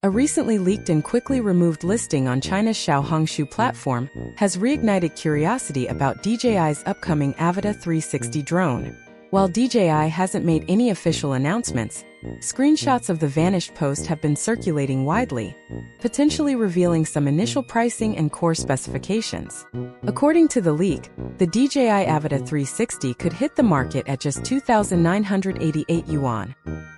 A recently leaked and quickly removed listing on China's Xiaohongshu platform has reignited curiosity about DJI's upcoming Avata 360 drone. While DJI hasn't made any official announcements, screenshots of the vanished post have been circulating widely, potentially revealing some initial pricing and core specifications. According to the leak, the DJI Avata 360 could hit the market at just 2,988 yuan,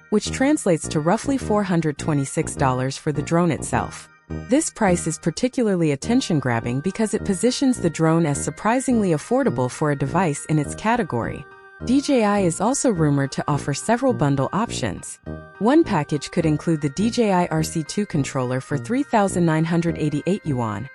which translates to roughly $426 for the drone itself. This price is particularly attention-grabbing because it positions the drone as surprisingly affordable for a device in its category. DJI is also rumored to offer several bundle options. One package could include the DJI RC2 controller for 3,988 yuan,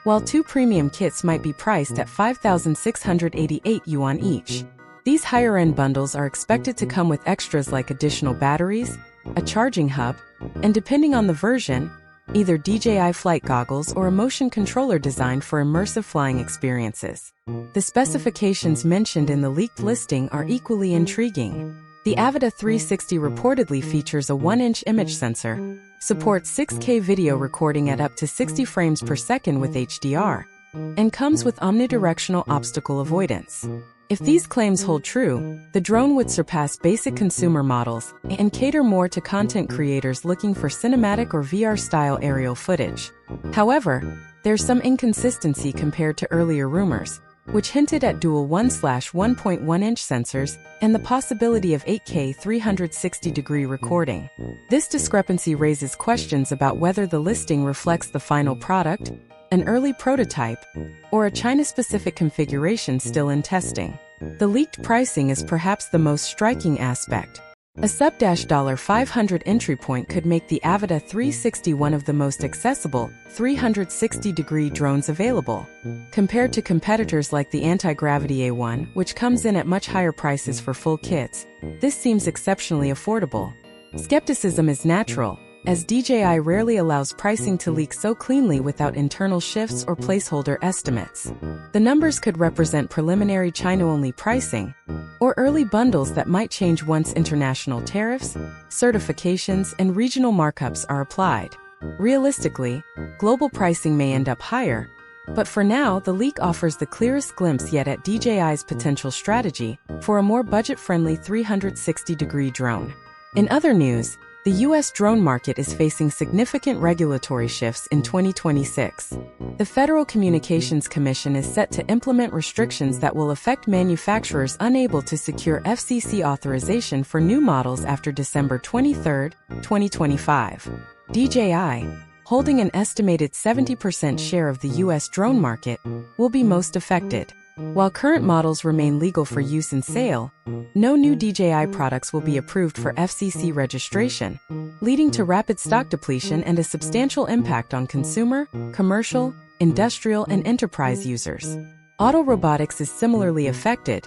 while two premium kits might be priced at 5,688 yuan each. These higher-end bundles are expected to come with extras like additional batteries, a charging hub, and depending on the version, either DJI flight goggles or a motion controller designed for immersive flying experiences. The specifications mentioned in the leaked listing are equally intriguing. The Avata 360 reportedly features a 1-inch image sensor, supports 6K video recording at up to 60 frames per second with HDR, and comes with omnidirectional obstacle avoidance. If these claims hold true, the drone would surpass basic consumer models and cater more to content creators looking for cinematic or VR-style aerial footage. However, there's some inconsistency compared to earlier rumors, which hinted at dual 1/1.1-inch sensors and the possibility of 8K 360-degree recording. This discrepancy raises questions about whether the listing reflects the final product, an early prototype, or a China-specific configuration still in testing. The leaked pricing is perhaps the most striking aspect. A sub-$500 entry point could make the Avata 360 one of the most accessible 360-degree drones available. Compared to competitors like the anti-gravity A1, which comes in at much higher prices for full kits, this seems exceptionally affordable. Skepticism is natural, as DJI rarely allows pricing to leak so cleanly without internal shifts or placeholder estimates. The numbers could represent preliminary China-only pricing, or early bundles that might change once international tariffs, certifications, and regional markups are applied. Realistically, global pricing may end up higher, but for now, the leak offers the clearest glimpse yet at DJI's potential strategy for a more budget-friendly 360-degree drone. In other news, the US drone market is facing significant regulatory shifts in 2026. The Federal Communications Commission is set to implement restrictions that will affect manufacturers unable to secure FCC authorization for new models after December 23, 2025. DJI, holding an estimated 70% share of the US drone market, will be most affected. While current models remain legal for use and sale, no new DJI products will be approved for FCC registration, leading to rapid stock depletion and a substantial impact on consumer, commercial, industrial, and enterprise users. Auto robotics is similarly affected,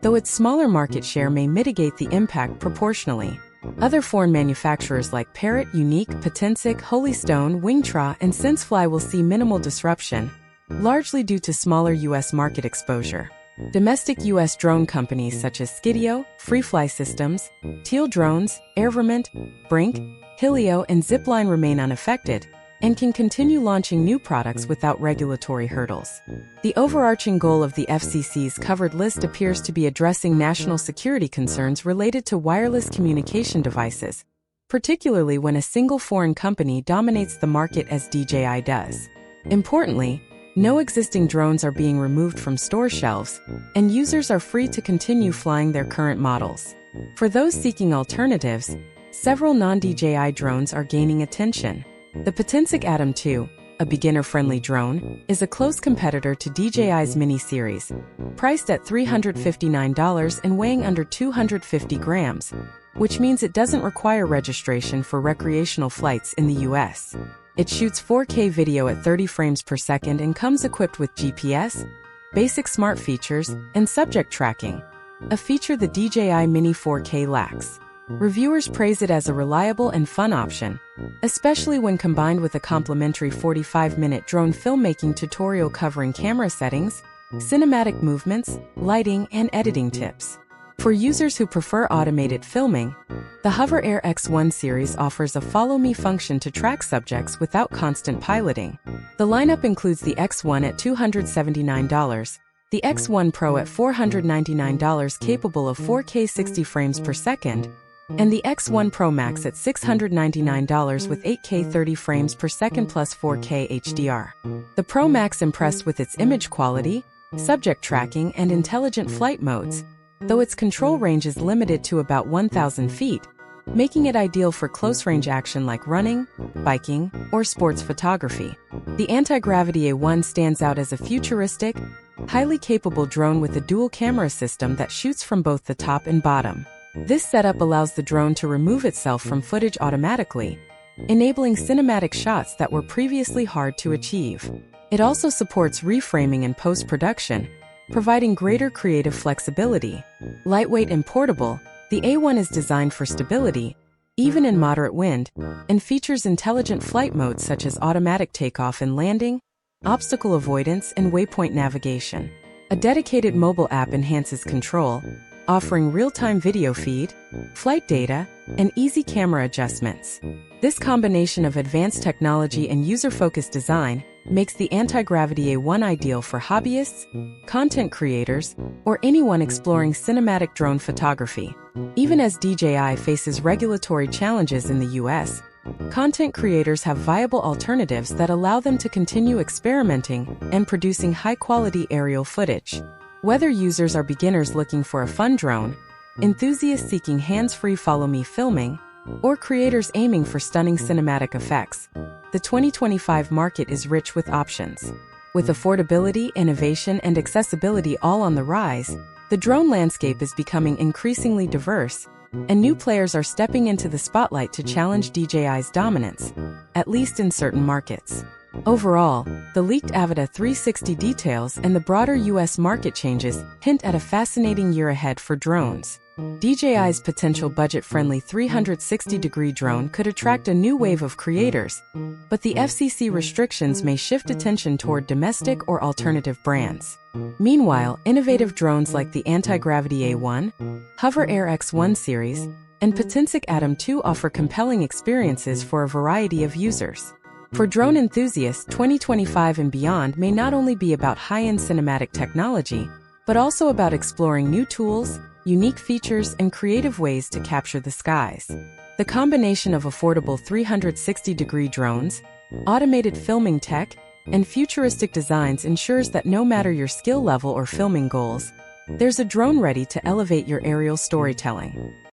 though its smaller market share may mitigate the impact proportionally. Other foreign manufacturers like Parrot, Unique, Potensic, Holystone, Wingtra, and Sensefly will see minimal disruption, largely due to smaller U.S. market exposure. Domestic U.S. drone companies such as Skidio, Freefly Systems, Teal Drones, Airverment, Brink, Helio, and Zipline remain unaffected and can continue launching new products without regulatory hurdles. The overarching goal of the FCC's covered list appears to be addressing national security concerns related to wireless communication devices, particularly when a single foreign company dominates the market as DJI does. Importantly, no existing drones are being removed from store shelves, and users are free to continue flying their current models. For those seeking alternatives, several non-DJI drones are gaining attention. The Potensic Atom 2, a beginner-friendly drone, is a close competitor to DJI's Mini series, priced at $359 and weighing under 250 grams, which means it doesn't require registration for recreational flights in the US. It shoots 4K video at 30 frames per second and comes equipped with GPS, basic smart features, and subject tracking, a feature the DJI Mini 4K lacks. Reviewers praise it as a reliable and fun option, especially when combined with a complimentary 45-minute drone filmmaking tutorial covering camera settings, cinematic movements, lighting, and editing tips. For users who prefer automated filming, the Hover Air X1 series offers a Follow Me function to track subjects without constant piloting. The lineup includes the X1 at $279, the X1 Pro at $499 capable of 4K 60 frames per second, and the X1 Pro Max at $699 with 8K 30 frames per second plus 4K HDR. The Pro Max impressed with its image quality, subject tracking, and intelligent flight modes, though its control range is limited to about 1,000 feet, making it ideal for close-range action like running, biking, or sports photography. The anti-gravity A1 stands out as a futuristic, highly capable drone with a dual camera system that shoots from both the top and bottom. This setup allows the drone to remove itself from footage automatically, enabling cinematic shots that were previously hard to achieve. It also supports reframing and post-production, providing greater creative flexibility. Lightweight and portable, the A1 is designed for stability, even in moderate wind, and features intelligent flight modes such as automatic takeoff and landing, obstacle avoidance, and waypoint navigation. A dedicated mobile app enhances control, offering real-time video feed, flight data, and easy camera adjustments. This combination of advanced technology and user-focused design makes the anti-gravity A1 ideal for hobbyists, content creators, or anyone exploring cinematic drone photography. Even as DJI faces regulatory challenges in the US, content creators have viable alternatives that allow them to continue experimenting and producing high-quality aerial footage. Whether users are beginners looking for a fun drone, enthusiasts seeking hands-free follow-me filming, or creators aiming for stunning cinematic effects, the 2025 market is rich with options. With affordability, innovation, and accessibility all on the rise, the drone landscape is becoming increasingly diverse, and new players are stepping into the spotlight to challenge DJI's dominance, at least in certain markets. Overall, the leaked Avata 360 details and the broader US market changes hint at a fascinating year ahead for drones. DJI's potential budget-friendly 360-degree drone could attract a new wave of creators, but the FCC restrictions may shift attention toward domestic or alternative brands. Meanwhile, innovative drones like the anti-gravity A1, Hover Air X1 series, and Potensic Atom 2 offer compelling experiences for a variety of users. For drone enthusiasts, 2025 and beyond may not only be about high-end cinematic technology, but also about exploring new tools, unique features, and creative ways to capture the skies. The combination of affordable 360-degree drones, automated filming tech, and futuristic designs ensures that no matter your skill level or filming goals, there's a drone ready to elevate your aerial storytelling.